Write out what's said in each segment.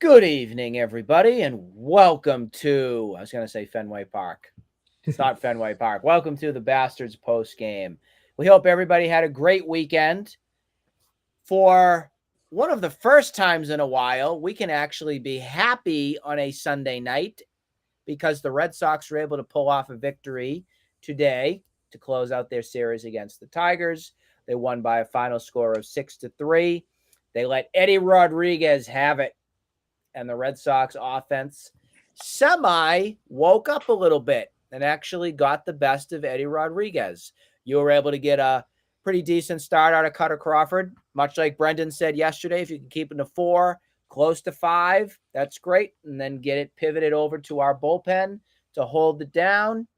Good evening, everybody, and welcome to, I was going to say Fenway Park. It's not Fenway Park. Welcome to the Bastards post game. We hope everybody had a great weekend. For one of the first times in a while, we can actually be happy on a Sunday night because the Red Sox were able to pull off a victory today to close out their series against the Tigers. They won by a final score of 6-3. They let Eddie Rodriguez have it. And the Red Sox offense woke up a little bit and actually got the best of Eddie Rodriguez. You were able to get a pretty decent start out of Kutter Crawford. Much like Brendan said yesterday, if you can keep it to 4, close to 5, that's great. And then get it pivoted over to our bullpen to hold it down.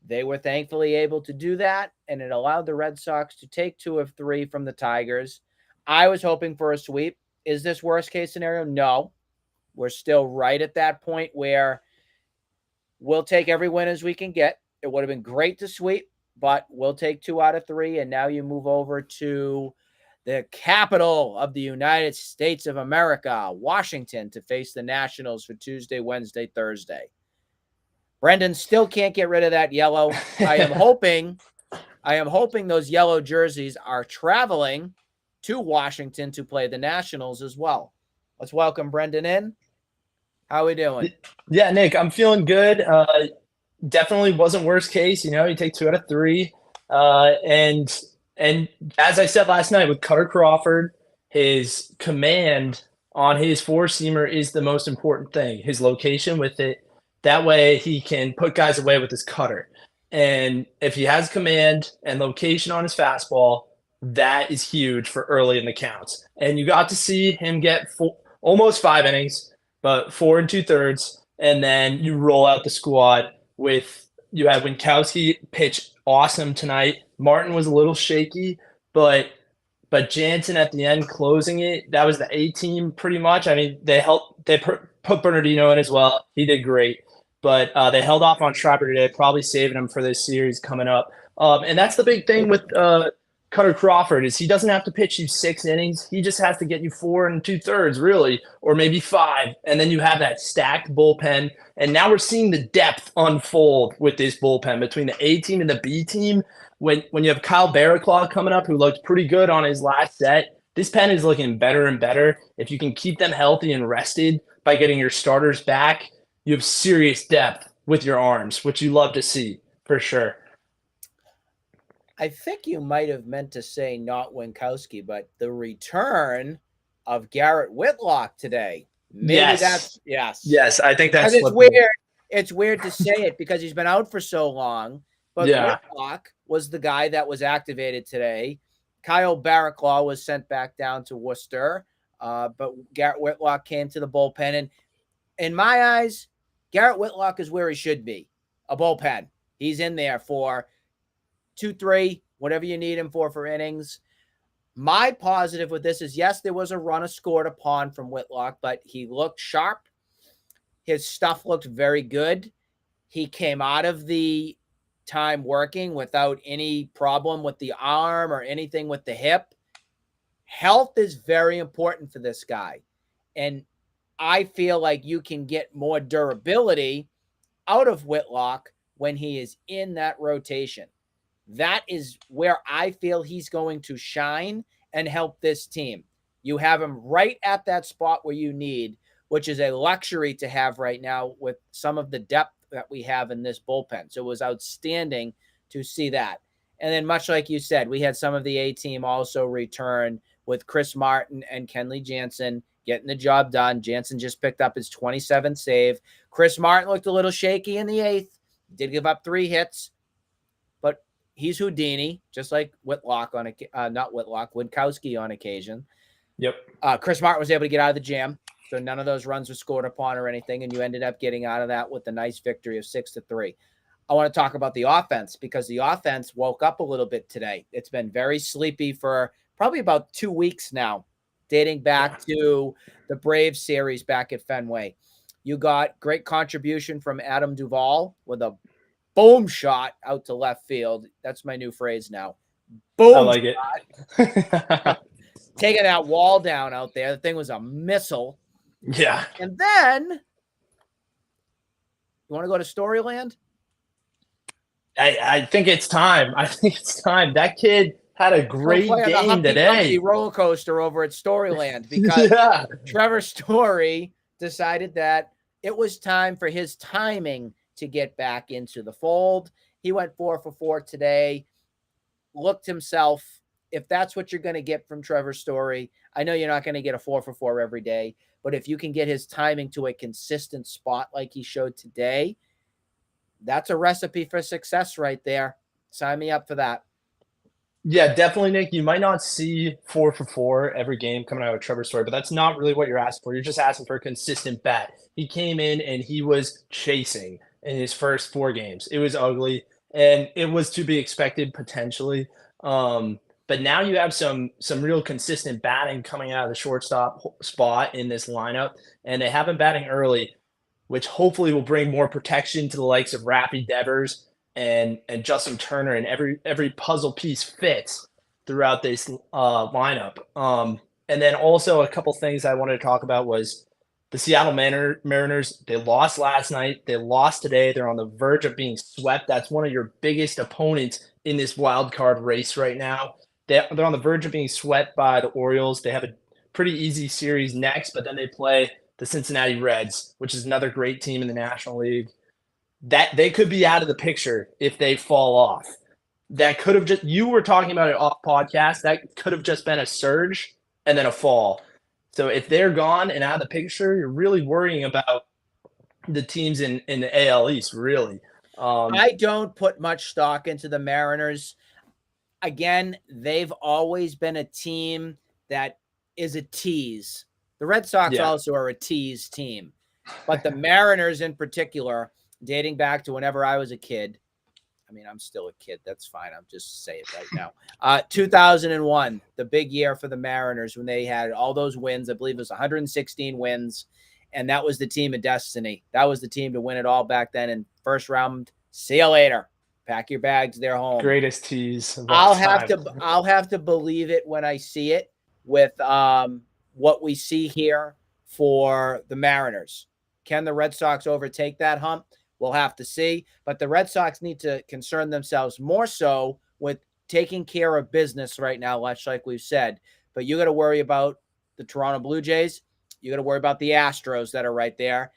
They were thankfully able to do that, and it allowed the Red Sox to take 2 of 3 from the Tigers. I was hoping for a sweep. Is this worst case scenario? No. We're still right at that point where we'll take every win as we can get. It would have been great to sweep, but we'll take 2 out of 3. And now you move over to the capital of the United States of America, Washington, to face the Nationals for Tuesday, Wednesday, Thursday. Brendan still can't get rid of that yellow. I am hoping those yellow jerseys are traveling to Washington to play the Nationals as well. Let's welcome Brendan in. How we doing? Yeah, Nick, I'm feeling good. Definitely wasn't worst case. You take 2 out of 3. And as I said last night with Kutter Crawford, his command on his 4-seamer is the most important thing. His location with it. That way he can put guys away with his cutter. And if he has command and location on his fastball, that is huge for early in the counts. And you got to see him get almost 5 innings, but 4 2/3, and then you roll out the squad with you had Winkowski pitch awesome tonight. Martin was a little shaky, but Jansen at the end closing it. That was the A team pretty much. I mean, they put Bernardino in as well. He did great, but they held off on Schreiber today, probably saving him for this series coming up. And that's the big thing with Kutter Crawford is he doesn't have to pitch you 6 innings. He just has to get you 4 2/3, really, or maybe 5. And then you have that stacked bullpen. And now we're seeing the depth unfold with this bullpen between the A team and the B team. When you have Kyle Barraclough coming up, who looked pretty good on his last set, this pen is looking better and better. If you can keep them healthy and rested by getting your starters back, you have serious depth with your arms, which you love to see for sure. I think you might have meant to say not Winkowski, but the return of Garrett Whitlock today. Maybe yes. Yes, I think that's it's weird. It's weird to say it because he's been out for so long. But yeah. Whitlock was the guy that was activated today. Kyle Barraclough was sent back down to Worcester, but Garrett Whitlock came to the bullpen. And in my eyes, Garrett Whitlock is where he should be, a bullpen. He's in there for 2-3, whatever you need him for innings. My positive with this is, yes, there was a runner scored upon from Whitlock, but he looked sharp. His stuff looked very good. He came out of the time working without any problem with the arm or anything with the hip. Health is very important for this guy. And I feel like you can get more durability out of Whitlock when he is in that rotation. That is where I feel he's going to shine and help this team. You have him right at that spot where you need, which is a luxury to have right now with some of the depth that we have in this bullpen. So it was outstanding to see that. And then much like you said, we had some of the A team also return with Chris Martin and Kenley Jansen getting the job done. Jansen just picked up his 27th save. Chris Martin looked a little shaky in the 8th. Did give up 3 hits. He's Houdini, just like Whitlock Winkowski on occasion. Yep. Chris Martin was able to get out of the jam, so none of those runs were scored upon or anything, and you ended up getting out of that with a nice victory of 6-3. I want to talk about the offense because the offense woke up a little bit today. It's been very sleepy for probably about 2 weeks now, dating back to the Braves series back at Fenway. You got great contribution from Adam Duvall with a boom shot out to left field. That's my new phrase now. Boom. I like shot. it. Taking that wall down out there. The thing was a missile. Yeah. And then, you want to go to Storyland? I think it's time. I think it's time. That kid had a Go great play on the game Humpty Dumpty today. roller coaster over at Storyland because Yeah. Trevor Story decided that it was time for his timing to get back into the fold. He went 4 for 4 today, looked himself. If that's what you're going to get from Trevor Story, I know you're not going to get a 4 for 4 every day, but if you can get his timing to a consistent spot like he showed today, that's a recipe for success right there. Sign me up for that. Yeah, definitely, Nick. You might not see 4 for 4 every game coming out of Trevor Story, but that's not really what you're asking for. You're just asking for a consistent bat. He came in and he was chasing in his first 4 games. It was ugly, and it was to be expected potentially. But now you have some real consistent batting coming out of the shortstop spot in this lineup, and they have him batting early, which hopefully will bring more protection to the likes of Raffy Devers and Justin Turner, and every puzzle piece fits throughout this lineup. And then also a couple things I wanted to talk about was the Seattle Mariners. They lost last night. They lost today. They're on the verge of being swept. That's one of your biggest opponents in this wild card race right now. They're on the verge of being swept by the Orioles. They have a pretty easy series next, but then they play the Cincinnati Reds, which is another great team in the National League. That they could be out of the picture if they fall off. That could have just, you were talking about it off podcast, that could have just been a surge and then a fall. So if they're gone and out of the picture, you're really worrying about the teams in the AL East, really. I don't put much stock into the Mariners. Again, they've always been a team that is a tease. The Red Sox also are a tease team. But the Mariners in particular, dating back to whenever I was a kid, I mean, I'm still a kid. That's fine. I'm just saying it right now. 2001, the big year for the Mariners when they had all those wins. I believe it was 116 wins. And that was the team of destiny. That was the team to win it all back then. And first round, see you later. Pack your bags. They're home. Greatest tease. I'll have to believe it when I see it with what we see here for the Mariners. Can the Red Sox overtake that hump? We'll have to see. But the Red Sox need to concern themselves more so with taking care of business right now, much like we've said. But you got to worry about the Toronto Blue Jays. You got to worry about the Astros that are right there.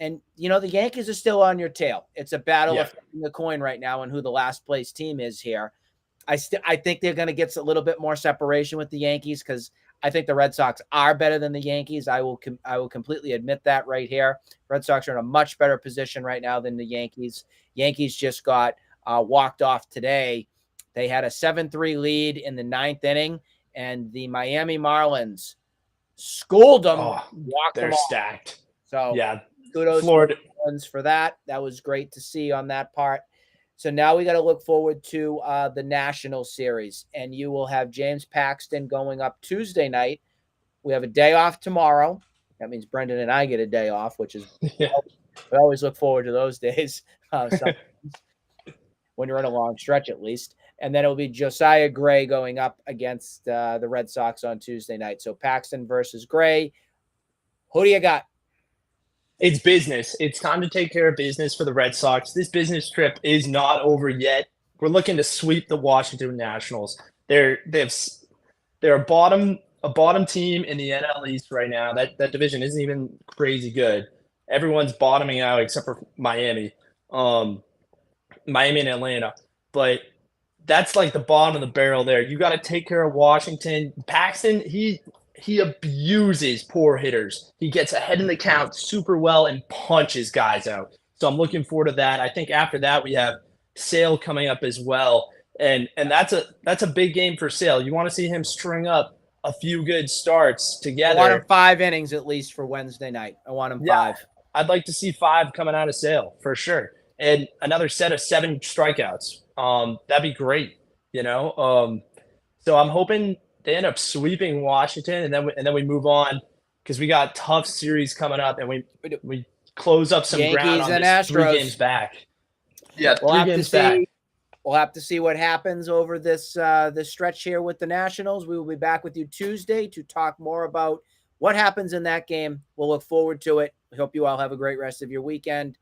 And, you know, the Yankees are still on your tail. It's a battle of the coin right now and who the last place team is here. I think they're going to get a little bit more separation with the Yankees because I think the Red Sox are better than the Yankees. I will completely admit that right here. Red Sox are in a much better position right now than the Yankees. Yankees just got walked off today. They had a 7-3 lead in the 9th inning, and the Miami Marlins schooled them. They're stacked. So yeah, kudos to the Marlins for that. That was great to see on that part. So now we got to look forward to the National Series, and you will have James Paxton going up Tuesday night. We have a day off tomorrow. That means Brendan and I get a day off, which is we always look forward to those days when you're in a long stretch at least. And then it will be Josiah Gray going up against the Red Sox on Tuesday night. So Paxton versus Gray. Who do you got? It's business. It's time to take care of business for the Red Sox. This business trip is not over yet. We're looking to sweep the Washington Nationals. They're a bottom team in the NL East right now. That division isn't even crazy good. Everyone's bottoming out except for Miami, Miami and Atlanta. But that's like the bottom of the barrel there. You got to take care of Washington. Paxton, he abuses poor hitters. He gets ahead in the count super well and punches guys out. So I'm looking forward to that. I think after that we have Sale coming up as well. And that's a big game for Sale. You want to see him string up a few good starts together. I want him 5 innings at least for Wednesday night. I want him 5. I'd like to see 5 coming out of Sale for sure. And another set of 7 strikeouts. That'd be great, you know? So I'm hoping they end up sweeping Washington, and then we move on because we got tough series coming up, and we close up some Yankees ground on and this Astros. 3 games back. Yeah, we'll 3 games back. We'll have to see what happens over this stretch here with the Nationals. We will be back with you Tuesday to talk more about what happens in that game? We'll look forward to it. We hope you all have a great rest of your weekend.